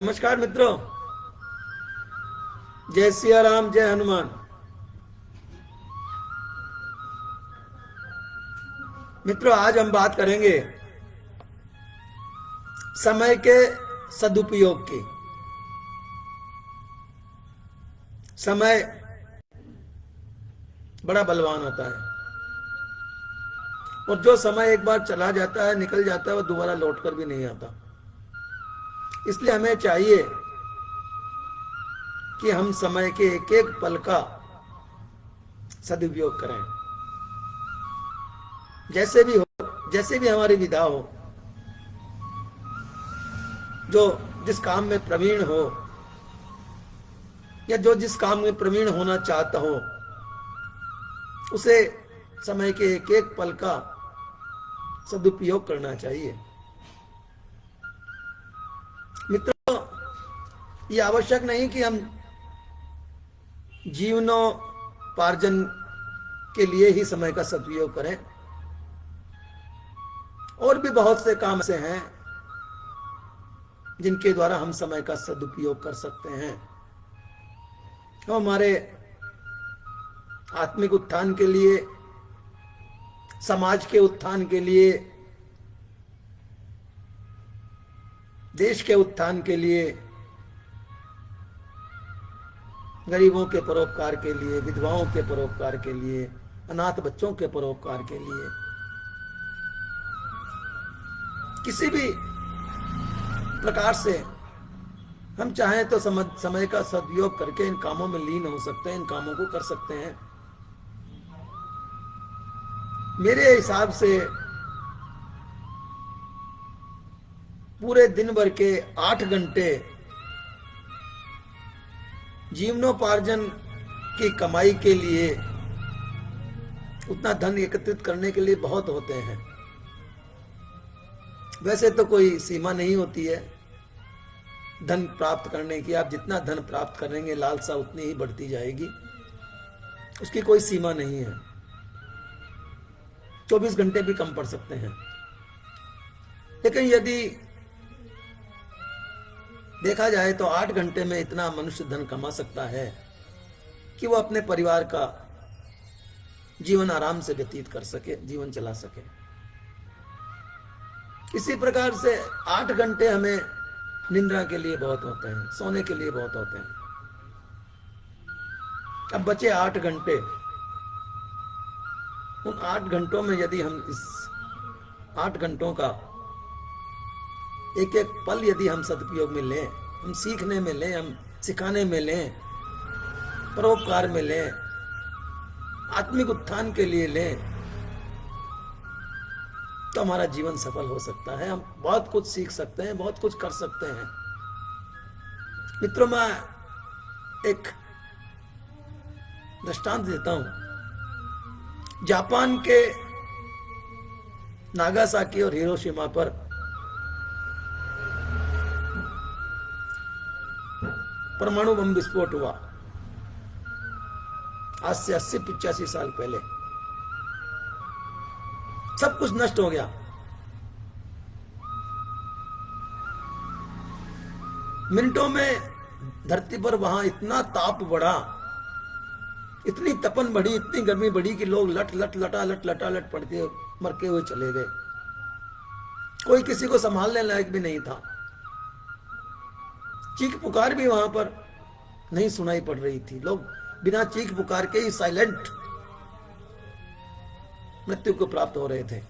नमस्कार मित्रों। जय सिया राम, जय हनुमान। मित्रों, आज हम बात करेंगे समय के सदुपयोग की। समय बड़ा बलवान होता है और जो समय एक बार चला जाता है, निकल जाता है, वो दोबारा लौट कर भी नहीं आता। इसलिए हमें चाहिए कि हम समय के एक एक पल का सदुपयोग करें। जैसे भी हो, जैसे भी हमारी विधा हो, जो जिस काम में प्रवीण हो या जो जिस काम में प्रवीण होना चाहता हो, उसे समय के एक एक पल का सदुपयोग करना चाहिए। मित्रों, ये आवश्यक नहीं कि हम जीवनोपार्जन के लिए ही समय का सदुपयोग करें। और भी बहुत से काम ऐसे हैं जिनके द्वारा हम समय का सदुपयोग कर सकते हैं। तो हमारे आत्मिक उत्थान के लिए, समाज के उत्थान के लिए, देश के उत्थान के लिए, गरीबों के परोपकार के लिए, विधवाओं के परोपकार के लिए, अनाथ बच्चों के परोपकार के लिए, किसी भी प्रकार से हम चाहें तो समय का सदुपयोग करके इन कामों में लीन हो सकते हैं, इन कामों को कर सकते हैं। मेरे हिसाब से पूरे दिन भर के 8 घंटे जीवनोपार्जन की कमाई के लिए, उतना धन एकत्रित करने के लिए बहुत होते हैं। वैसे तो कोई सीमा नहीं होती है धन प्राप्त करने की। आप जितना धन प्राप्त करेंगे, लालसा उतनी ही बढ़ती जाएगी, उसकी कोई सीमा नहीं है। 24 घंटे भी कम पड़ सकते हैं। लेकिन यदि देखा जाए तो 8 घंटे में इतना मनुष्य धन कमा सकता है कि वो अपने परिवार का जीवन आराम से व्यतीत कर सके, जीवन चला सके। इसी प्रकार से 8 घंटे हमें निद्रा के लिए बहुत होते हैं, सोने के लिए बहुत होते हैं। अब बचे 8 घंटे। उन 8 घंटों में यदि हम इस 8 घंटों का एक एक पल यदि हम सदुपयोग में लें, हम सीखने में लें, हम सिखाने में लें, परोपकार में लें, आत्मिक उत्थान के लिए लें, तो हमारा जीवन सफल हो सकता है। हम बहुत कुछ सीख सकते हैं, बहुत कुछ कर सकते हैं। मित्रों, मैं एक दृष्टांत देता हूं। जापान के नागासाकी और हिरोशिमा पर परमाणु बम विस्फोट हुआ आज से 80-85 साल पहले। सब कुछ नष्ट हो गया। मिनटों में धरती पर वहां इतना ताप बढ़ा, इतनी तपन बढ़ी, इतनी गर्मी बढ़ी कि लोग लट लट लटालट पड़ते मरके हुए चले गए। कोई किसी को संभालने लायक भी नहीं था। चीख पुकार भी वहां पर नहीं सुनाई पड़ रही थी। लोग बिना चीख पुकार के ही साइलेंट मृत्यु को प्राप्त हो रहे थे।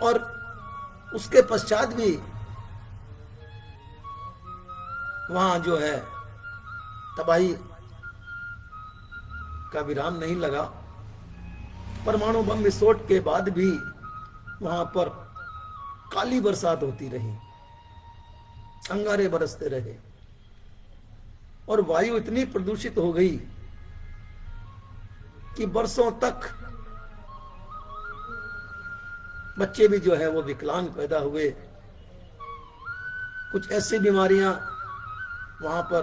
और उसके पश्चात भी वहां जो है तबाही का विराम नहीं लगा। परमाणु बम विस्फोट के बाद भी वहां पर काली बरसात होती रही, अंगारे बरसते रहे और वायु इतनी प्रदूषित हो गई कि बरसों तक बच्चे भी जो है वो विकलांग पैदा हुए। कुछ ऐसी बीमारियां वहां पर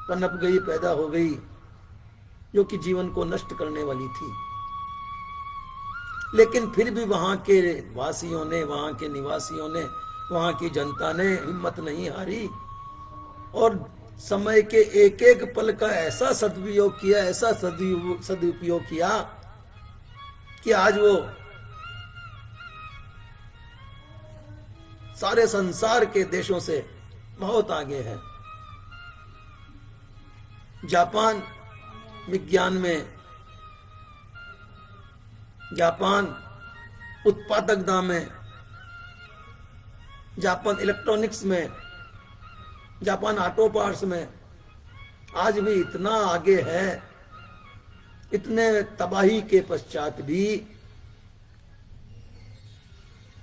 पनप गई, पैदा हो गई, जो कि जीवन को नष्ट करने वाली थी। लेकिन फिर भी वहां के वासियों ने, वहां के निवासियों ने वहां की जनता ने हिम्मत नहीं हारी और समय के एक एक पल का ऐसा सदुपयोग किया, ऐसा सदुपयोग किया कि आज वो सारे संसार के देशों से बहुत आगे है। जापान विज्ञान में, जापान उत्पादकता में, जापान इलेक्ट्रॉनिक्स में, जापान ऑटो पार्ट्स में आज भी इतना आगे है। इतने तबाही के पश्चात भी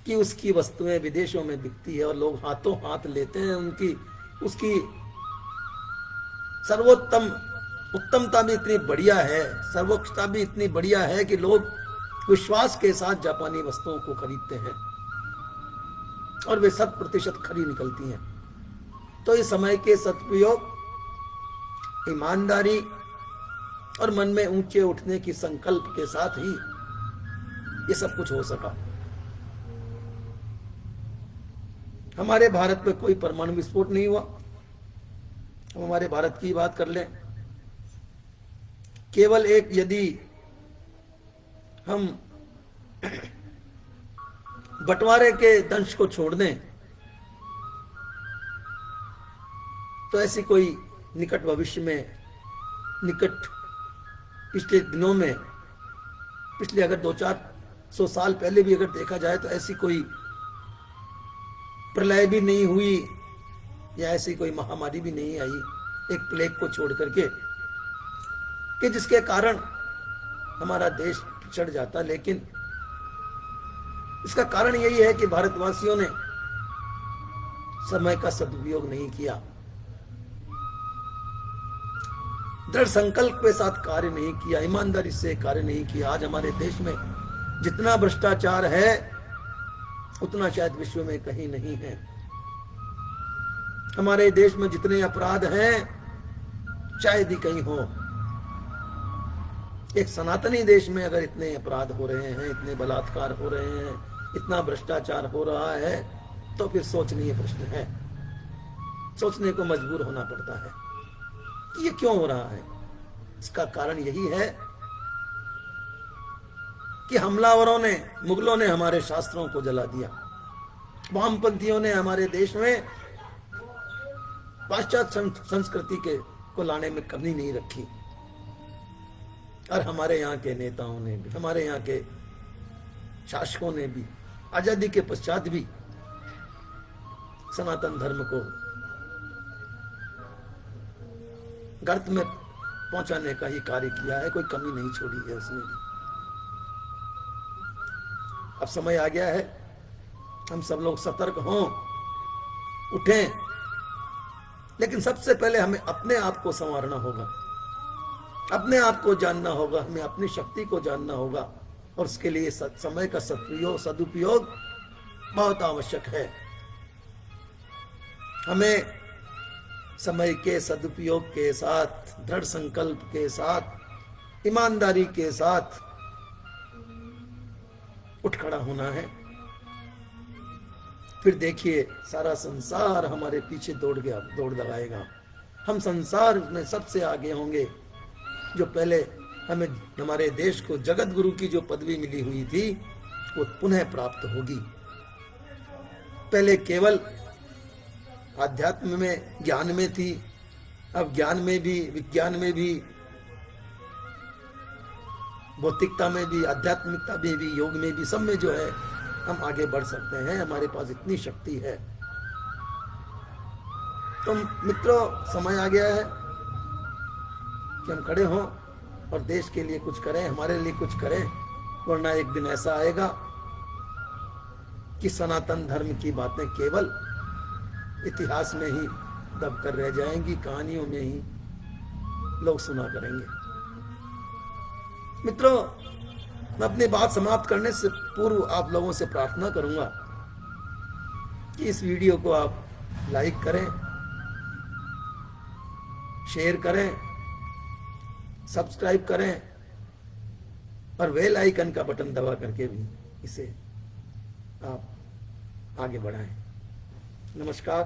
कि उसकी वस्तुएं विदेशों में बिकती है और लोग हाथों हाथ लेते हैं। उनकी उसकी सर्वोत्तम उत्तमता भी इतनी बढ़िया है, सर्वोच्चता भी इतनी बढ़िया है कि लोग विश्वास के साथ जापानी वस्तुओं को खरीदते हैं और वे 100% खरी निकलती हैं। तो इस समय के सदुपयोग, ईमानदारी और मन में ऊंचे उठने की संकल्प के साथ ही ये सब कुछ हो सका। हमारे भारत में कोई परमाणु विस्फोट नहीं हुआ। हम हमारे भारत की बात कर लें, केवल एक यदि हम बंटवारे के दंश को छोड़ दें तो ऐसी कोई निकट भविष्य में, निकट पिछले दिनों में, पिछले अगर 200-400 साल पहले भी अगर देखा जाए तो ऐसी कोई प्रलय भी नहीं हुई या ऐसी कोई महामारी भी नहीं आई, एक प्लेग को छोड़ करके, कि जिसके कारण हमारा देश पिछड़ जाता। लेकिन इसका कारण यही है कि भारतवासियों ने समय का सदुपयोग नहीं किया, दृढ़ संकल्प के साथ कार्य नहीं किया, ईमानदारी से कार्य नहीं किया। आज हमारे देश में जितना भ्रष्टाचार है उतना शायद विश्व में कहीं नहीं है। हमारे देश में जितने अपराध हैं शायद ही कहीं हो। एक सनातनी देश में अगर इतने अपराध हो रहे हैं, इतने बलात्कार हो रहे हैं, इतना भ्रष्टाचार हो रहा है, तो फिर सोचनीय प्रश्न है, सोचने को मजबूर होना पड़ता है कि ये क्यों हो रहा है। इसका कारण यही है कि हमलावरों ने, मुगलों ने हमारे शास्त्रों को जला दिया। वामपंथियों ने हमारे देश में पाश्चात्य संस्कृति के को लाने में कमी नहीं रखी और हमारे यहाँ के नेताओं ने भी, हमारे यहाँ के शासकों ने भी आजादी के पश्चात भी सनातन धर्म को गर्त में पहुंचाने का ही कार्य किया है, कोई कमी नहीं छोड़ी है उसने। अब समय आ गया है, हम सब लोग सतर्क हों, उठें, लेकिन सबसे पहले हमें अपने आप को संवारना होगा, अपने आप को जानना होगा, हमें अपनी शक्ति को जानना होगा और उसके लिए समय का सदुपयोग बहुत आवश्यक है। हमें समय के सदुपयोग के साथ, दृढ़ संकल्प के साथ, ईमानदारी के साथ उठ खड़ा होना है। फिर देखिए सारा संसार हमारे पीछे दौड़ लगाएगा। हम संसार में सबसे आगे होंगे। जो पहले हमें, हमारे देश को जगत गुरु की जो पदवी मिली हुई थी वो पुनः प्राप्त होगी। पहले केवल आध्यात्म में, ज्ञान में थी, अब ज्ञान में भी, विज्ञान में भी, भौतिकता में भी, आध्यात्मिकता में भी, योग में भी, सब में जो है हम आगे बढ़ सकते हैं। हमारे पास इतनी शक्ति है। तो मित्रों, समय आ गया है कि हम खड़े हों और देश के लिए कुछ करें, हमारे लिए कुछ करें, वरना एक दिन ऐसा आएगा कि सनातन धर्म की बातें केवल इतिहास में ही दब कर रह जाएंगी, कहानियों में ही लोग सुना करेंगे। मित्रों, मैं अपनी बात समाप्त करने से पूर्व आप लोगों से प्रार्थना करूंगा कि इस वीडियो को आप लाइक करें, शेयर करें, सब्सक्राइब करें और बेल आइकन का बटन दबा करके भी इसे आप आगे बढ़ाएं। नमस्कार।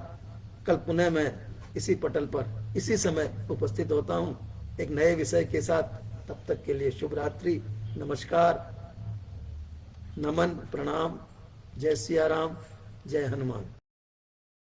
कल पुनः मैं इसी पटल पर इसी समय उपस्थित होता हूँ एक नए विषय के साथ। तब तक के लिए शुभ रात्रि, नमस्कार, नमन, प्रणाम, जय सिया राम, जय हनुमान।